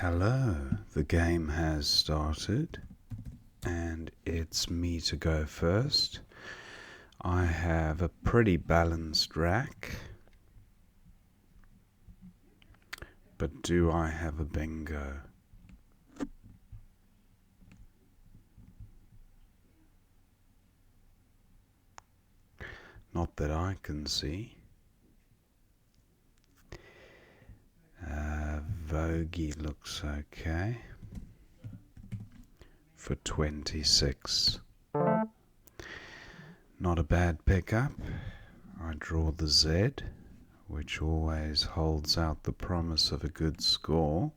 Hello, the game has started and it's me to go first. I have a pretty balanced rack, but do I have a bingo? Not that I can see. Vogie looks okay for 26. Not a bad pickup. I draw the Z, which always holds out the promise of a good score.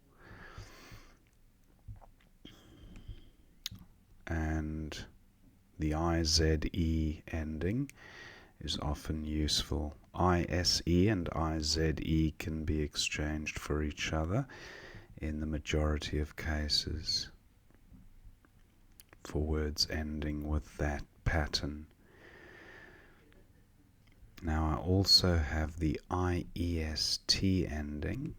And the IZE ending is often useful. ISE and IZE can be exchanged for each other in the majority of cases for words ending with that pattern. Now I also have the IEST ending.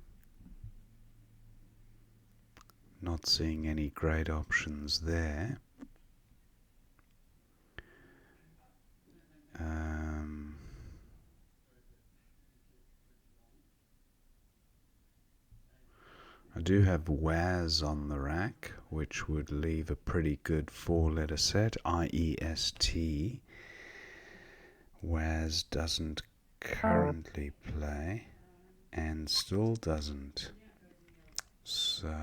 Not seeing any great options there. I do have WAS on the rack, which would leave a pretty good four-letter set, IEST. WAS doesn't currently play, and still doesn't. So,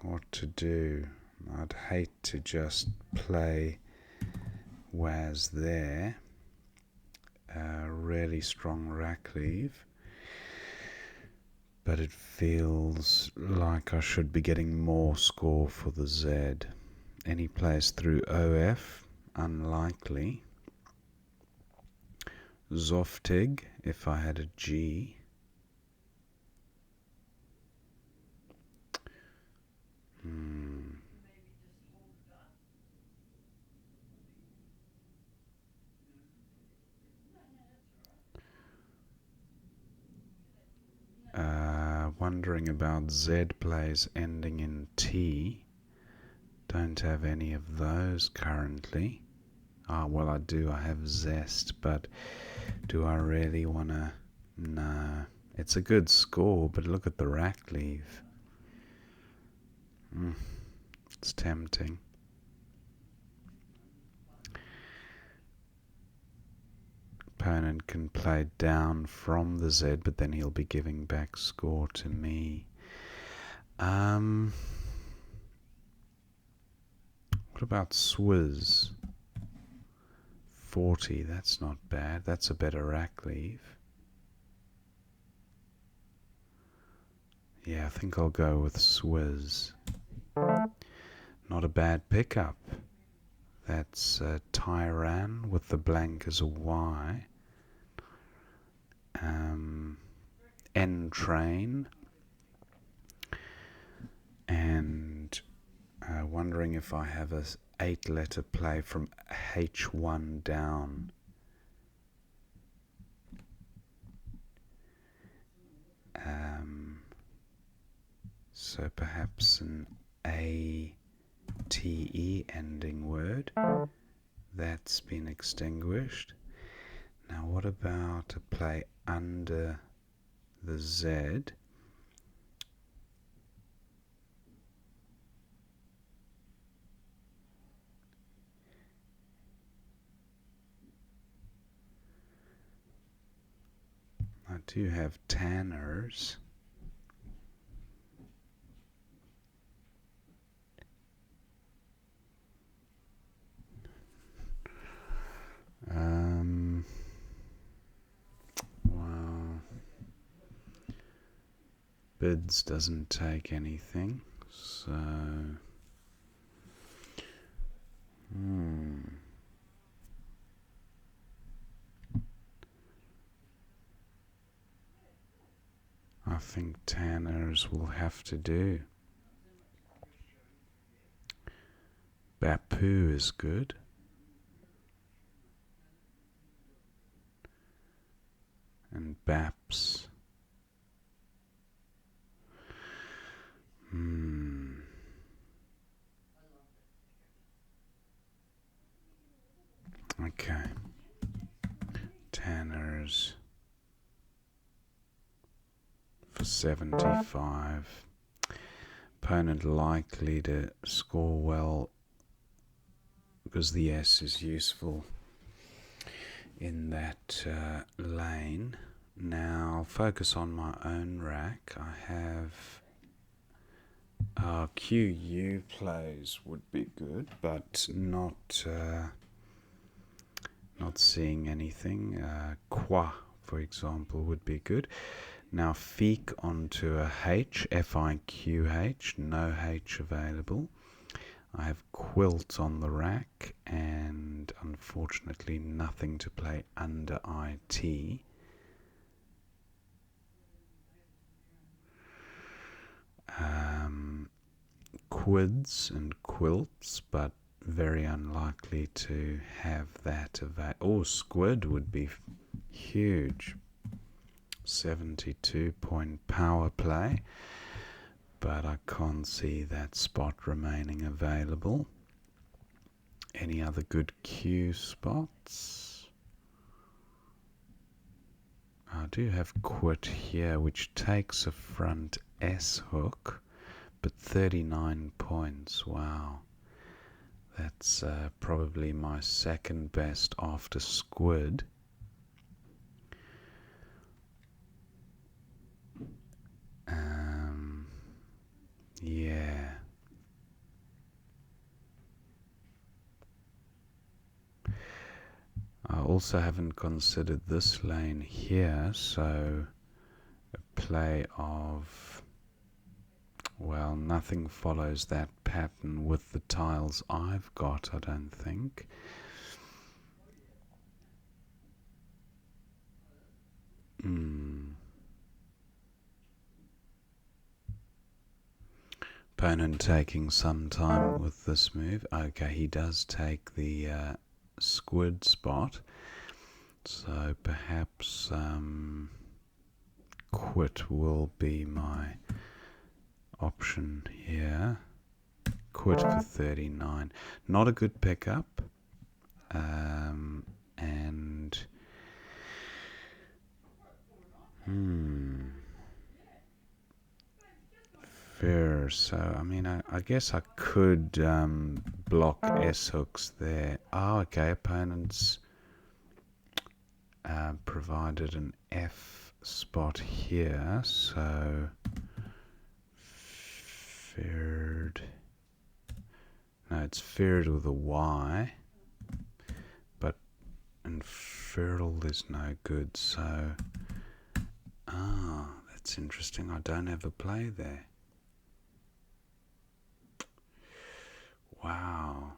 what to do? I'd hate to just play WAS there. Really strong rack leave. But it feels like I should be getting more score for the Z. Any place through OF, unlikely. Zoftig, if I had a G. Wondering about Z plays ending in T. Don't have any of those currently. Well, I do. I have Zest, but do I really want to? No. It's a good score, but look at the rack leave. It's tempting. Opponent can play down from the Z, but then he'll be giving back score to me. What about Swizz? 40, that's not bad. That's a better rack leave. Yeah, I think I'll go with Swizz. Not a bad pickup. That's Tyran with the blank as a Y. N-Train. And wondering if I have a 8-letter play from H1 down. So perhaps an ATE ending word. That's been extinguished. Now what about a play under the Z? I do have Tanners. Well, Bids doesn't take anything, so I think Tanners will have to do. Bapu is good. And Baps. Tanners for 75. Opponent likely to score well because the S is useful in that lane. Now I'll focus on my own rack. I have QU plays would be good, but not seeing anything. Qua, for example, would be good. Now Feek onto a H, F-I-Q-H, no H available. I have Quilt on the rack, and unfortunately nothing to play under IT. Quids and Quilts, but very unlikely to have that available. Oh, Squid would be huge. 72-point power play, but I can't see that spot remaining available. Any other good Q spots? I do have Quit here, which takes a front S hook, but 39 points. Wow. That's probably my second best after Squid. Yeah. I also haven't considered this lane here, so a play of, well, nothing follows that pattern with the tiles I've got, I don't think. Opponent taking some time with this move. Okay, he does take the Squid spot, so perhaps Quit will be my option here. Quit for 39. Not a good pickup. And fair. So I mean, I guess I could block S hooks there. Oh, okay. Opponents provided an F spot here, so feared. No, it's feared with a Y, but infernal is no good. So that's interesting. I don't have a play there. Wow.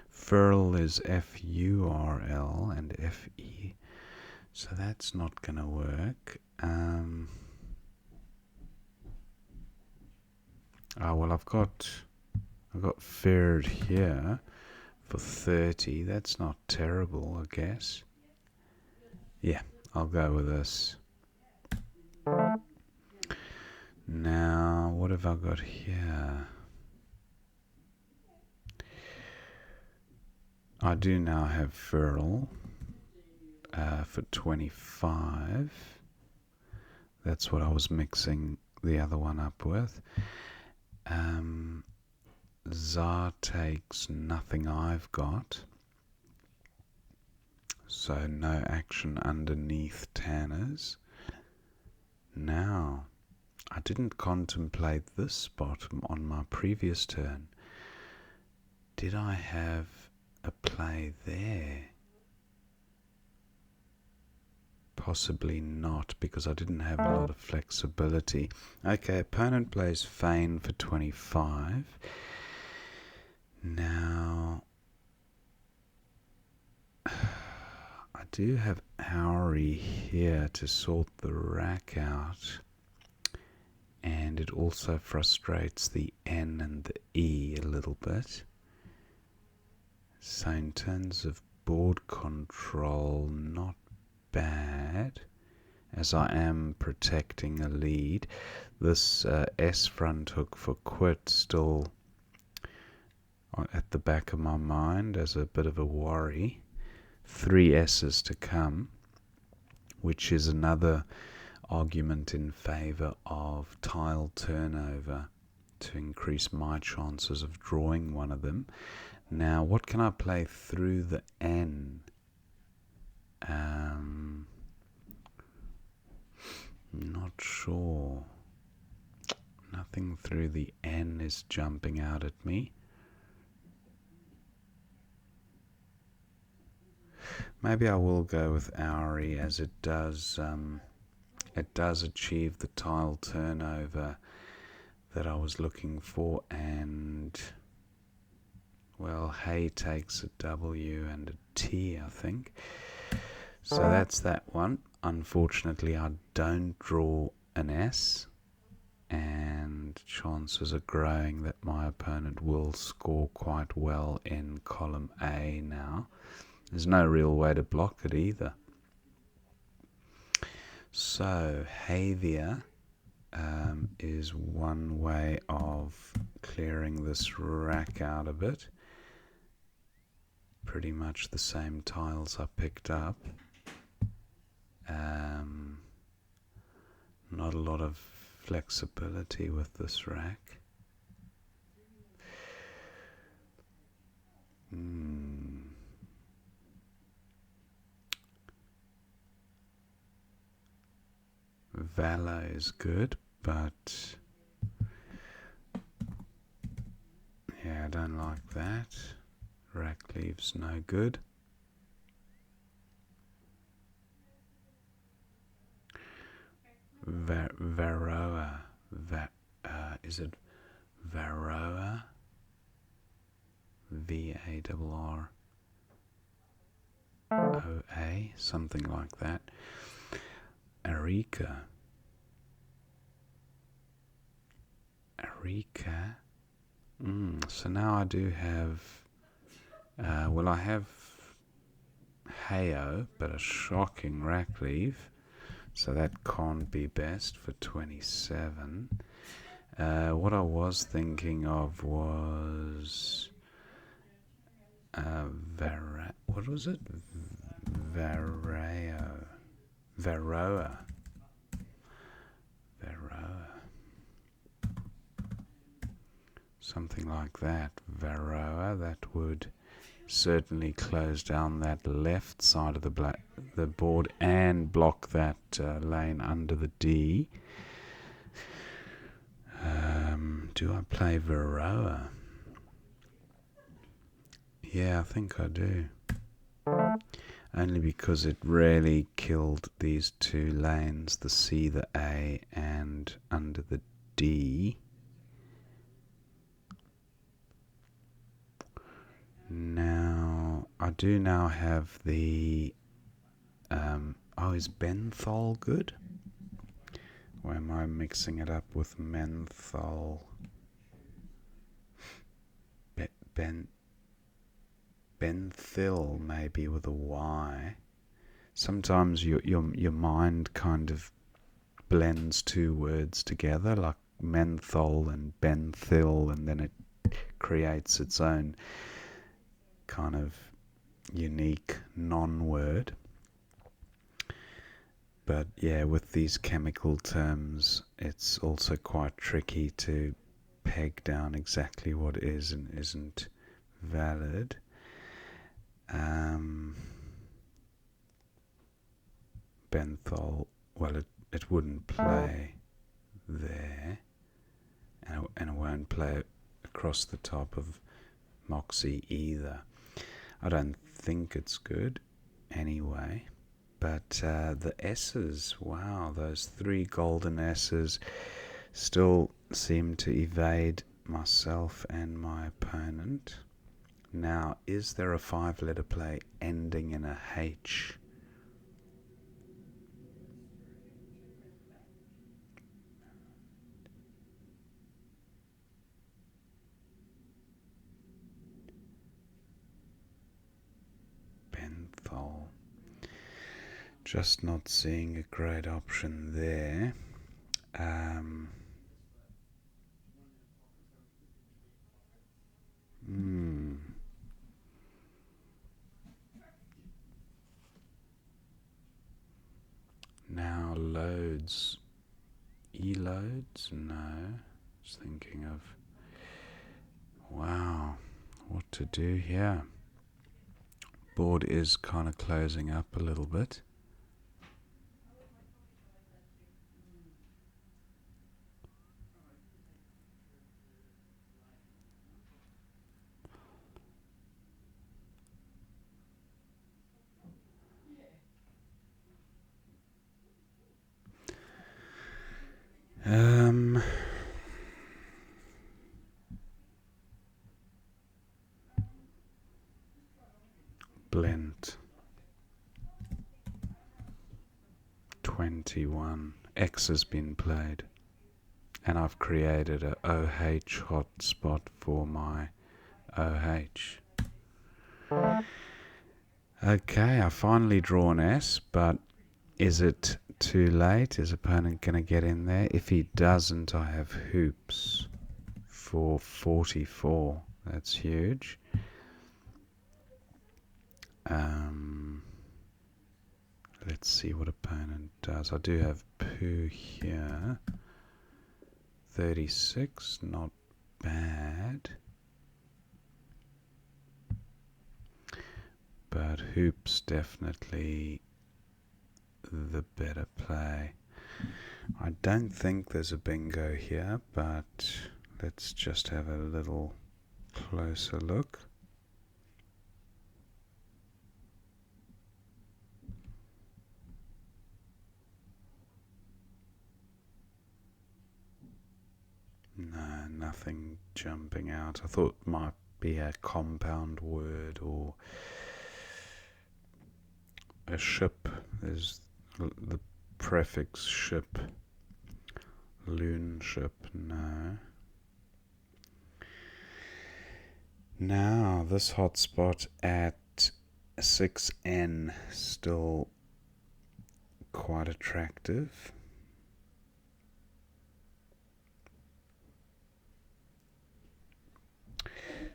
Furl is F-U-R-L and F-E, so that's not going to work. Well, I've got feared here for 30. That's not terrible, I guess. Yeah, I'll go with this. Now, what have I got here? I do now have Furl for 25. That's what I was mixing the other one up with. Tsar takes nothing I've got, so no action underneath Tanners. Now, I didn't contemplate this spot on my previous turn. Did I have a play there? Possibly not, because I didn't have a lot of flexibility. Okay, opponent plays Feign for 25. Now, I do have Howry here to sort the rack out, and it also frustrates the N and the E a little bit. So in terms of board control, not bad, as I am protecting a lead. This S front hook for Quit still the back of my mind as a bit of a worry. 3 S's to come, which is another argument in favour of tile turnover to increase my chances of drawing one of them. Now, what can I play through the N? Not sure. Nothing through the N is jumping out at me. Maybe I will go with Auri, as it does achieve the tile turnover that I was looking for, and well, Hay takes a W and a T, I think. So that's that one. Unfortunately, I don't draw an S, and chances are growing that my opponent will score quite well in column A now. There's no real way to block it either. So Havia is one way of clearing this rack out of it. Pretty much the same tiles I picked up. Not a lot of flexibility with this rack. Valet is good, but yeah, I don't like that. Rack leaves no good. Varroa. Is it Varroa? VARROA, something like that. Arica. So now I do have, well, I have Hayo, but a shocking rack leave. So that can't be best for 27. What I was thinking of was what was it? Varroa. Something like that. Varroa. That would certainly close down that left side of the board and block that lane under the D. Do I play Varroa? Yeah, I think I do. Only because it really killed these two lanes, the C, the A, and under the D. Now, I do now have the... is Benthol good? Or am I mixing it up with menthol? Benthil, maybe, with a Y. Sometimes your mind kind of blends two words together, like menthol and benthil, and then it creates its own kind of unique non-word. But yeah, with these chemical terms, it's also quite tricky to peg down exactly what is and isn't valid. Benthol, well, it wouldn't play there, and it won't play across the top of Moxie either. I don't think it's good anyway. But the S's, wow, those 3 golden S's still seem to evade myself and my opponent. Now, is there a 5-letter play ending in a H? Benthol. Just not seeing a great option there. loads. E-loads? No. Just thinking of, wow, what to do here. Board is kind of closing up a little bit. Blend 21. X has been played, and I've created a OH hotspot for my OH. Okay, I finally draw an S, but is it too late? Is opponent going to get in there? If he doesn't, I have hoops for 44. That's huge. Let's see what opponent does. I do have poo here. 36, not bad. But hoops definitely the better play. I don't think there's a bingo here, but let's just have a little closer look. No, nothing jumping out. I thought it might be a compound word or a ship. There's the prefix ship. Loon ship, no. Now, this hotspot at 6N, still quite attractive.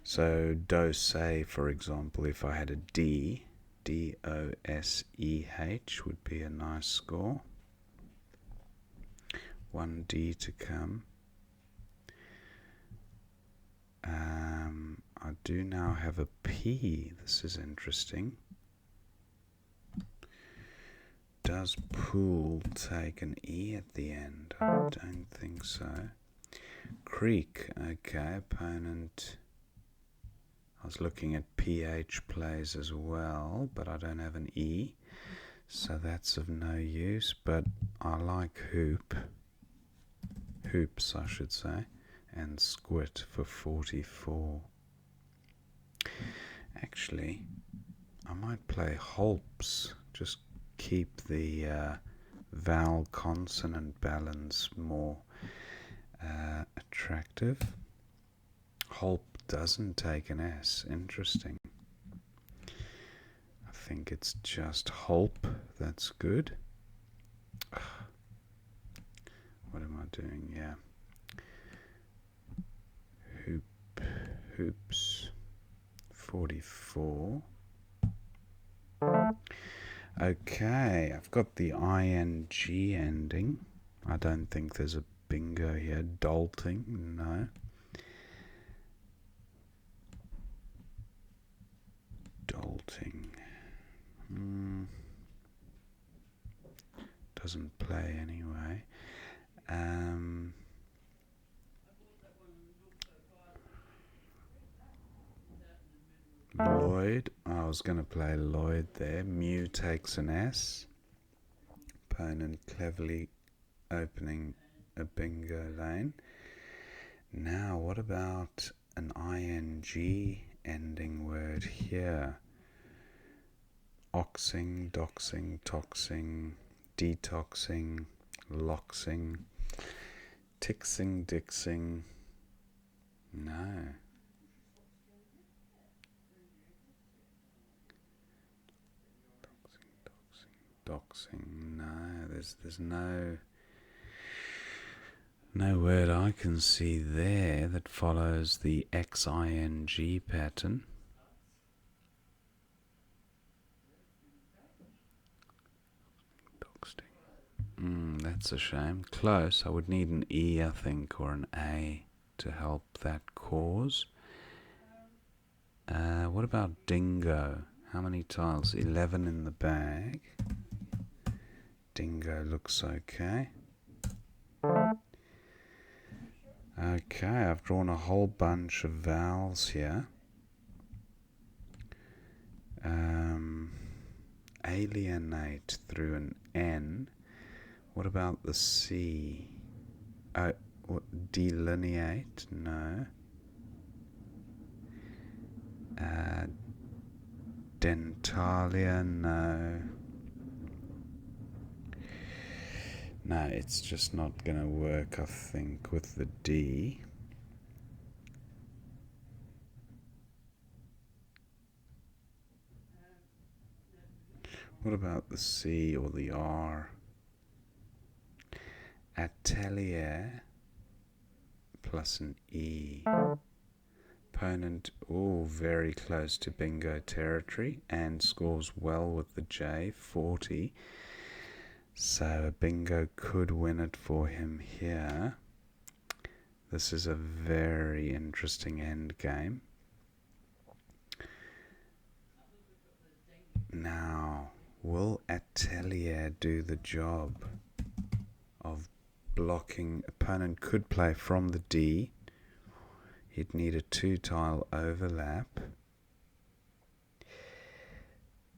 So dose, for example, if I had a D, D-O-S-E-H would be a nice score. 1 D to come. I do now have a P. This is interesting. Does pool take an E at the end? I don't think so. Creek, okay, opponent. I was looking at PH plays as well, but I don't have an E, so that's of no use. But I like hoops I should say, and squid for 44. Actually, I might play holps, just keep the vowel consonant balance more attractive. Holp doesn't take an S. Interesting. I think it's just Holp. That's good. What am I doing? Yeah. Hoops. 44. Okay, I've got the ing ending. I don't think there's a bingo here. Dolting, no. Dolting. Doesn't play anyway. Lloyd. I was going to play Lloyd there. Mu takes an S. Opponent cleverly opening a bingo lane. Now, what about an ing ending word here? Oxing, doxing, toxing, detoxing, loxing, tixing, dixing. No. Doxing, no. There's no word I can see there that follows the xing pattern. That's a shame. Close. I would need an E, I think, or an A to help that cause. What about dingo? How many tiles? 11 in the bag. Dingo looks okay. Okay, I've drawn a whole bunch of vowels here. Alienate through an N. What about the C? Delineate? No. Dentalia? No. No, it's just not going to work, I think, with the D. What about the C or the R? Atelier plus an E. Opponent, very close to bingo territory and scores well with the J, 40. So bingo could win it for him here. This is a very interesting end game. Now, will Atelier do the job of blocking? Opponent could play from the D. He'd need a 2-tile overlap.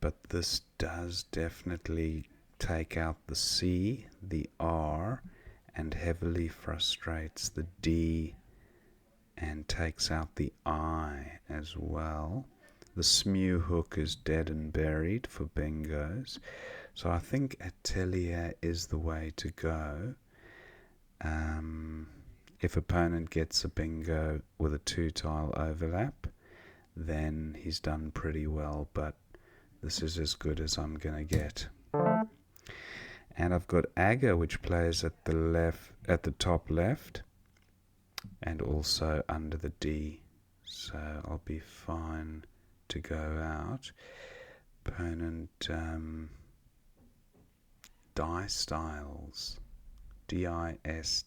But this does definitely take out the C, the R, and heavily frustrates the D and takes out the I as well. The Smew hook is dead and buried for bingos. So I think Atelier is the way to go. If opponent gets a bingo with a 2-tile overlap, then he's done pretty well, but this is as good as I'm going to get. And I've got Aga, which plays at the top left, and also under the D. So I'll be fine to go out. Opponent Die Styles. Distyles.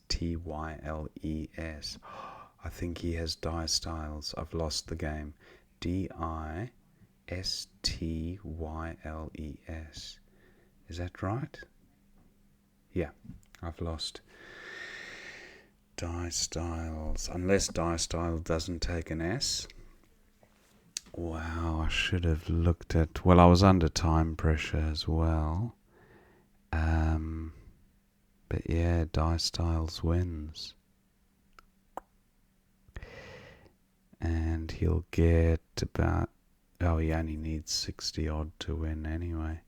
I think he has Die Styles. I've lost the game. Distyles. Is that right? Yeah, I've lost. Die Styles. Unless Die Style doesn't take an S. Wow, I should have looked at... Well, I was under time pressure as well. But yeah, Die Styles wins. And he'll get about... Oh, he only needs 60 odd to win anyway.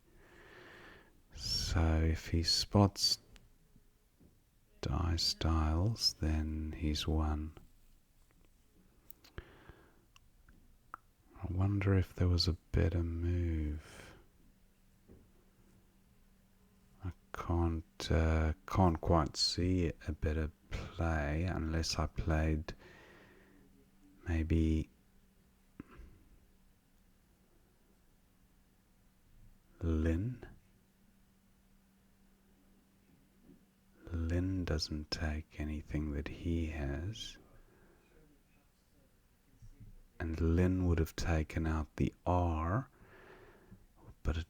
So if he spots Die Styles, then he's won. I wonder if there was a better move. I can't quite see a better play unless I played maybe Lin. Lin doesn't take anything that he has. And Lin would have taken out the R, but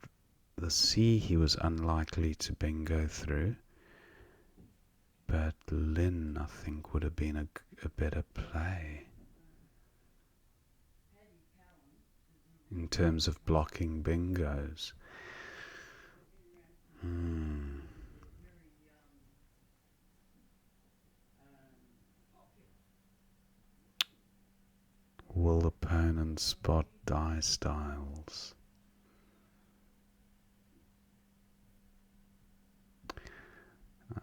the C he was unlikely to bingo through. But Lin, I think, would have been a better play in terms of blocking bingos. Will opponent spot Die Styles?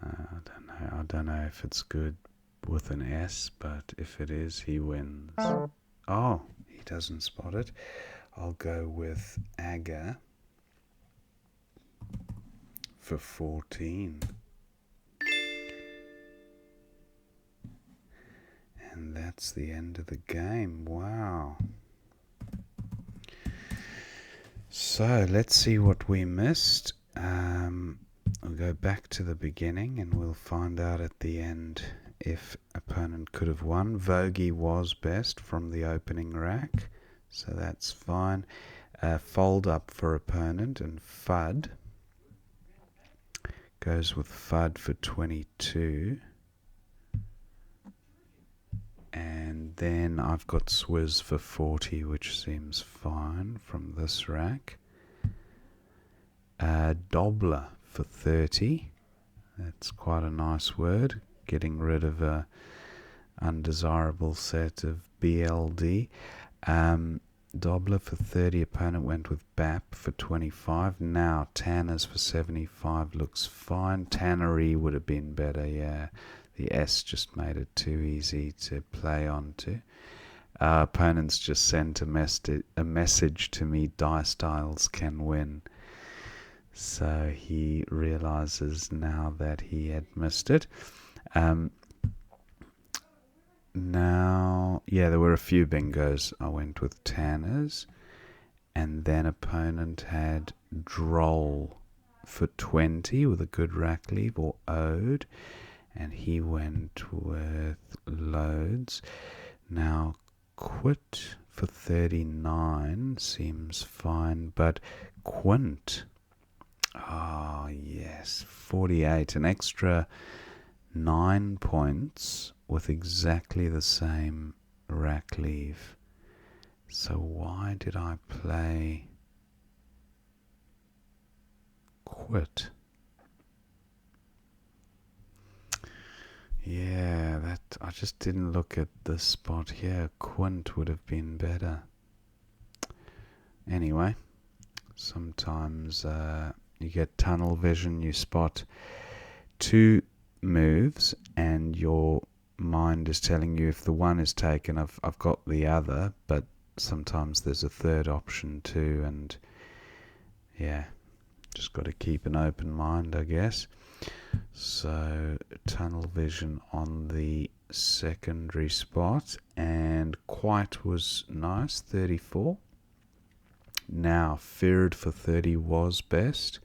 I don't know if it's good with an S, but if it is, he wins. Oh, he doesn't spot it. I'll go with Aga for 14. And that's the end of the game. Wow. So let's see what we missed. We'll go back to the beginning and we'll find out at the end if opponent could have won. Vogie was best from the opening rack, so that's fine. Fold up for opponent, and Fudd goes with Fudd for 22. And then I've got Swizz for 40, which seems fine from this rack. Dobler for 30. That's quite a nice word, getting rid of a undesirable set of BLD. Dobler for 30, opponent went with Bap for 25. Now Tanners for 75 looks fine. Tannery would have been better, yeah. The S just made it too easy to play onto. Opponents just sent a message to me, Die Styles can win. So he realizes now that he had missed it. Now, yeah, there were a few bingos. I went with Tanners. And then opponent had Droll for 20 with a good rack leave, or Ode. And he went with Loads. Now, Quit for 39 seems fine, but Quint, yes, 48, an extra 9 points with exactly the same rack leave. So why did I play Quit? Yeah, that I just didn't look at this spot here. Quint would have been better. Anyway, sometimes you get tunnel vision. You spot two moves and your mind is telling you if the one is taken, I've got the other, but sometimes there's a third option too, and yeah, just got to keep an open mind, I guess. So tunnel vision on the secondary spot, and Quite was nice, 34. Now Feared for 30 was best.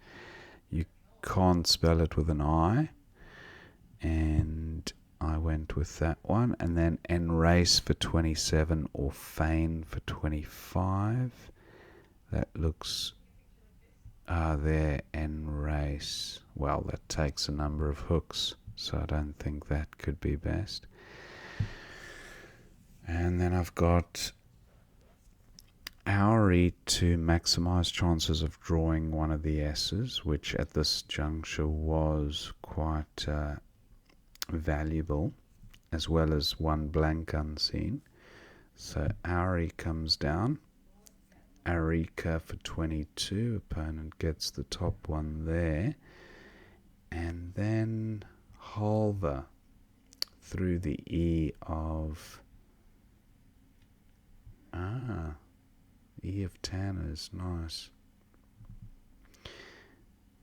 You can't spell it with an I, and I went with that one. And then Enrace for 27, or Feign for 25. That looks there, Enrace. Well, that takes a number of hooks, so I don't think that could be best. And then I've got Owry to maximize chances of drawing one of the S's, which at this juncture was quite valuable, as well as one blank unseen. So Owry comes down. Arika for 22, opponent gets the top one there. And then Halver through the E of E of Tanners, nice.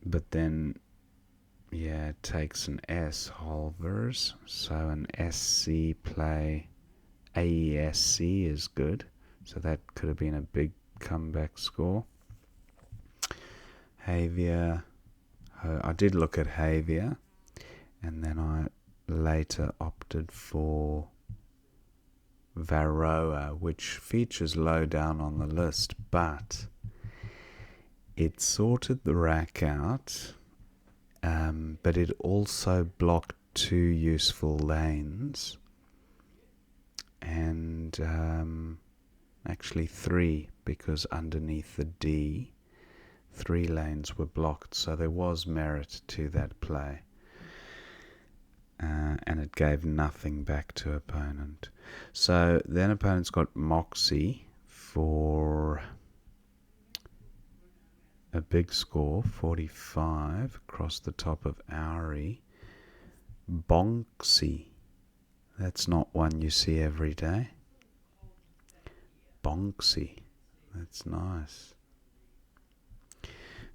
But then, yeah, it takes an S, Halvers, so an SC play, AESC is good, so that could have been a big comeback score. Javier, I did look at Javier, and then I later opted for Varroa, which features low down on the list, but it sorted the rack out, but it also blocked two useful lanes, and actually three, because underneath the D, 3 lanes were blocked, so there was merit to that play. And it gave nothing back to opponent. So then opponent's got Moxie for a big score, 45, across the top of Owry. Bonksy, that's not one you see every day. Bonksy, that's nice.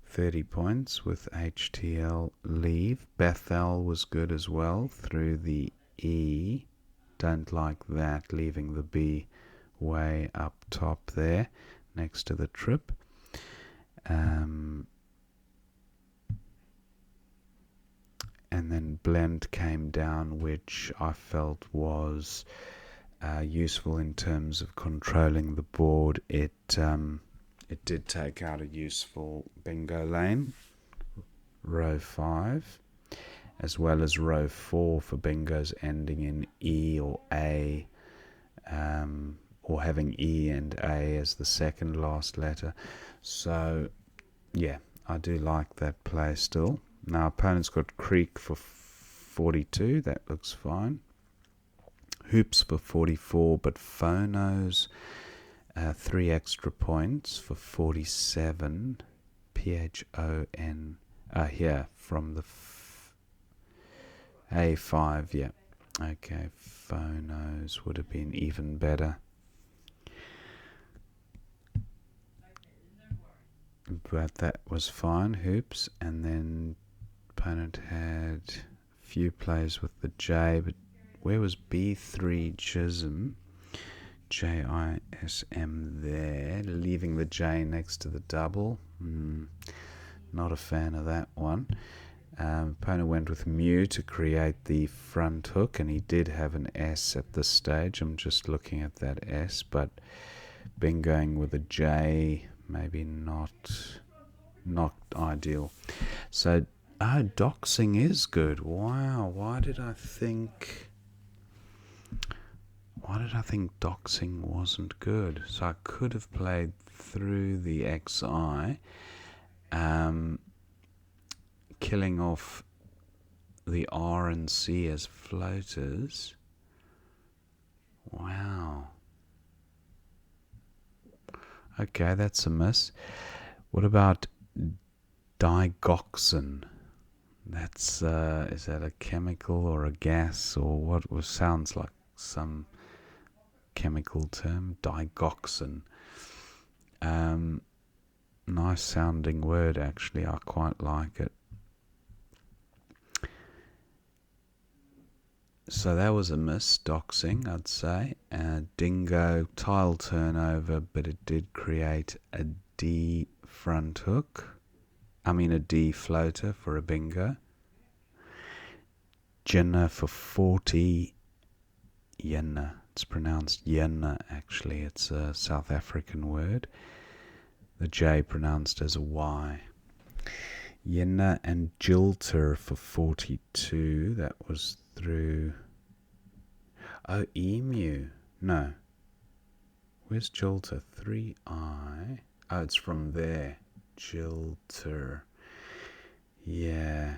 30 points with HTL leave. Bethel was good as well through the E. Don't like that, leaving the B way up top there next to the trip. and then blend came down, which I felt was useful in terms of controlling the board. It did take out a useful bingo lane, row 5, as well as row 4 for bingos ending in E or A, or having E and A as the second last letter. So yeah, I do like that play still. Now opponent's got Creek for 42, that looks fine. Hoops for 44, but Phonos 3 extra points for 47. PHON here from the A5, yeah. Okay, Phonos would have been even better. But that was fine, Hoops. And then opponent had a few plays with the J, but where was B3 Jism? JISM there, leaving the J next to the double. Not a fan of that one. Opponent went with Mu to create the front hook, and he did have an S at this stage. I'm just looking at that S, but bingoing with a J, maybe not ideal. So, doxing is good. Wow, why did I think doxing wasn't good? So I could have played through the XI, killing off the R and C as floaters. Wow. Okay, that's a miss. What about digoxin? That's is that a chemical or a gas, or what? Sounds like some chemical term. Digoxin. Nice sounding word, actually. I quite like it. So that was a miss, doxing, I'd say. Dingo, tile turnover, but it did create a D front hook. A D floater for a bingo. Jenna for 40. Yenna. It's pronounced Yenna, actually. It's a South African word. The J pronounced as a Y. Yenna and Jilter for 42. That was through... Oh, Emu. No. Where's Jilter? 3I. Oh, it's from there. Jilter. Yeah.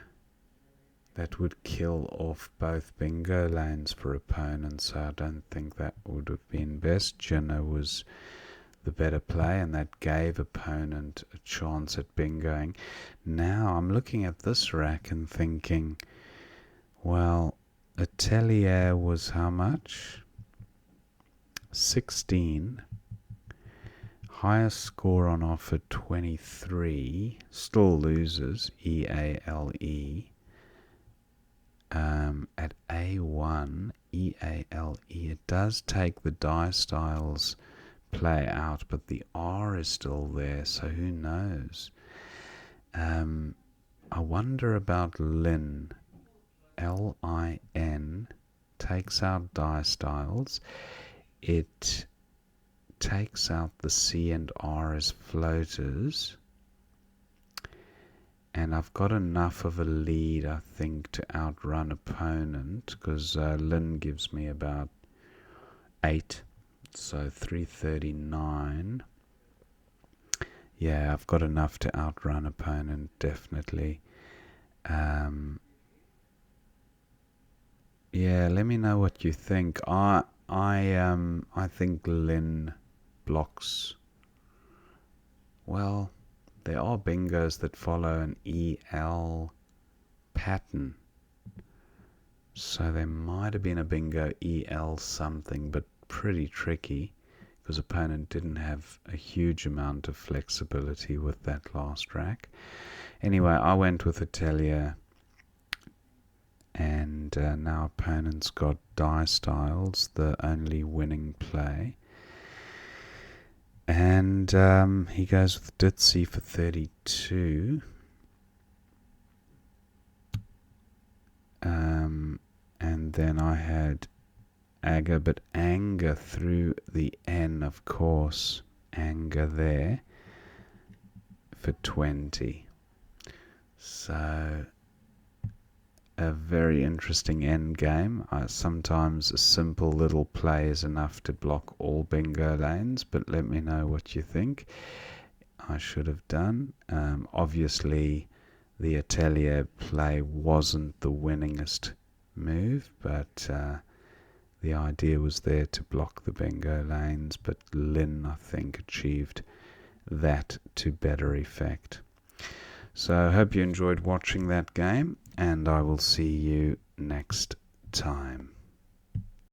That would kill off both bingo lanes for opponents, so I don't think that would have been best. Jenna was the better play, and that gave opponent a chance at bingoing. Now I'm looking at this rack and thinking, well, Atelier was how much? 16. Highest score on offer 23. Still loses, EALE. At A1, EALE, it does take the die styles play out, but the R is still there, so who knows? I wonder about Lin. LIN takes out die styles. It takes out the C and R as floaters. And I've got enough of a lead, I think, to outrun opponent, because Lin gives me about 8, so 339. Yeah, I've got enough to outrun opponent, definitely. Yeah, let me know what you think. I think Lin blocks. Well, there are bingos that follow an EL pattern. So there might have been a bingo EL something, but pretty tricky, because opponent didn't have a huge amount of flexibility with that last rack. Anyway, I went with Atelier, and now opponent's got die styles, the only winning play. And he goes with Ditzy for 32. and then I had Aga, but anger through the N, of course, anger there for 20. So a very interesting end game. Sometimes a simple little play is enough to block all bingo lanes, but let me know what you think I should have done. Obviously, the Atelier play wasn't the winningest move, but the idea was there to block the bingo lanes, but Lynn, I think, achieved that to better effect. So I hope you enjoyed watching that game, and I will see you next time.